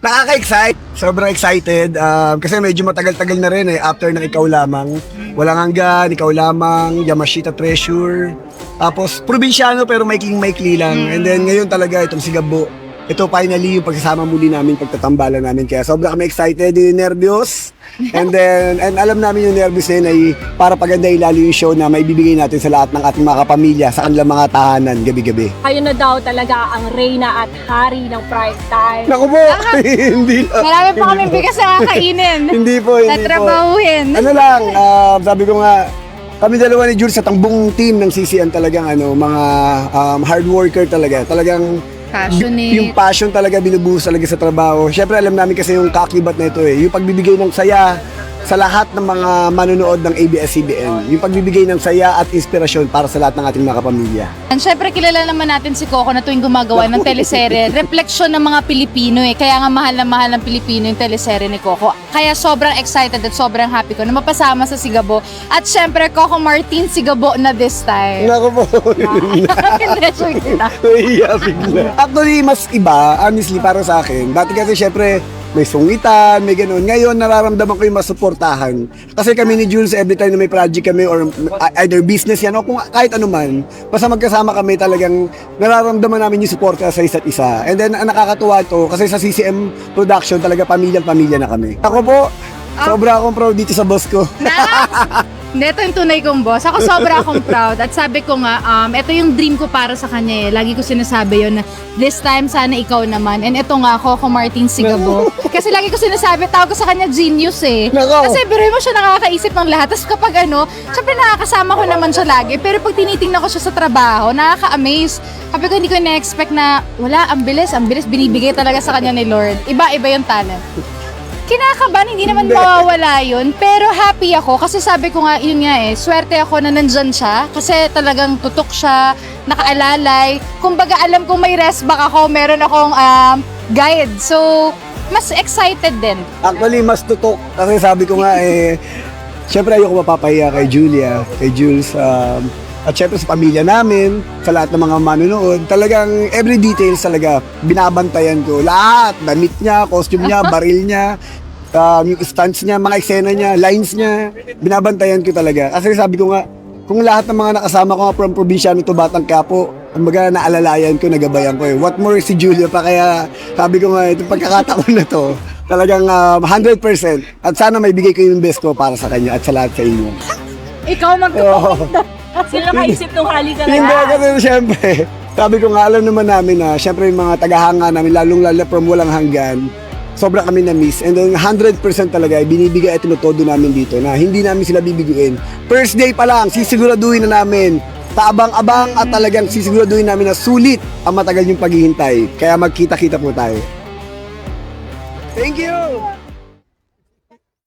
Nakaka-excite. Sobrang excited. Kasi medyo matagal-tagal na rin after ng Ikaw Lamang. Walang Hanggan, Ikaw Lamang, Yamashita Treasure. Tapos, probinsyano pero maikling-maikli lang. And then, ngayon talaga itong Sigabo. Ito finally yung pagsasama muli namin, pagtatambalan namin. Kaya sobrang kami excited, yung nervyos. And alam namin yung nervyos na yun ay para pagandahin lalo yung show na maibibigay natin sa lahat ng ating mga kapamilya sa kanilang mga tahanan gabi-gabi. Kayo na daw talaga ang reyna at hari ng prime time. Naku po! Hindi lang. Marami pa kaming bigas na kakainin. Hindi po, hindi po. Tatrabahuhin. Ano lang, sabi ko nga, kami dalawa ni Jules sa buong team ng CCN talagang mga hard worker talaga. Talagang Passionate. yung passion talaga binubuhos talaga sa trabaho. Siyempre alam namin kasi yung kakibat na ito yung pagbibigay ng saya sa lahat ng mga manonood ng ABS-CBN. Yung pagbibigay ng saya at inspirasyon para sa lahat ng ating mga kapamilya. And syempre kilala naman natin si Coco na tuwing gumagawa ng teleserye. Refleksyon ng mga Pilipino Kaya nga mahal na mahal ng Pilipino yung teleserye ni Coco. Kaya sobrang excited at sobrang happy ko na mapasama sa Sigabo. At syempre Coco Martin Sigabo na this time. Naku po. Kinressure kita. Nahiya bigla. Actually, mas iba, honestly, para sa akin. Dati kasi syempre, may sungitan, may gano'n. Ngayon, nararamdaman ko yung masuportahan. Kasi kami ni Jules, every time na may project kami or either business yan o kung kahit ano man, basta magkasama kami talagang nararamdaman namin yung suporta sa isa't isa. And then, ang nakakatuwa ito, kasi sa CCM production, talaga pamilyang-pamilya na kami. Ako po, sobra akong proud dito sa boss ko. Hindi, ito yung tunay kong boss. Ako sobra akong proud. At sabi ko nga, ito yung dream ko para sa kanya Lagi ko sinasabi yon na this time sana ikaw naman. And ito nga, Coco Martin Sigabo. Kasi lagi ko sinasabi, tawag ko sa kanya genius Nako. Kasi biruin mo siya nakakaisip ng lahat. Tapos kapag syempre nakakasama ko naman siya lagi. Pero pag tinitingnan ko siya sa trabaho, nakaka-amaze. Sabi ko, hindi ko na-expect na, wala, ang bilis, binibigay talaga sa kanya ni Lord. Iba-iba yung talent. Kinakabahan, hindi naman mawawala yun. Pero happy ako kasi sabi ko nga, yun nga swerte ako na nandyan siya. Kasi talagang tutok siya, nakaalalay. Kumbaga alam kong may rest back ako, meron akong guide. So, mas excited din. Actually, mas tutok. Kasi sabi ko nga syempre ayoko mapapahiya kay Julia, kay Jules, at syempre sa pamilya namin, sa lahat ng mga manonood. Talagang every details talaga, binabantayan ko. Lahat, damit niya, costume niya, baril niya, yung stunts niya, mga eksena niya, lines niya, binabantayan ko talaga. Kasi sabi ko nga, kung lahat ng mga nakasama ko nga from probinsya nito Batang Quiapo, kumbaga naalalayan ko, nagabayan ko What more si Julia pa, kaya sabi ko nga, itong pagkakataon na to, talagang 100%. At sana may bigay ko yung best ko para sa kanya at sa lahat sa inyo. Ikaw magtutok. Sino nakaisip ng hali ka Hindi na? kasi syempre, sabi ko nga, alam naman namin na syempre yung mga tagahanga namin, lalong-lalo from Walang Hanggan, sobra kami na-miss. And then 100% talaga, binibigay at tinutodo namin dito na hindi namin sila bibiguin. First day pa lang, sisiguraduhin na namin, taabang-abang at talagang sisiguraduhin namin na sulit ang matagal yung paghihintay. Kaya magkita-kita po tayo. Thank you!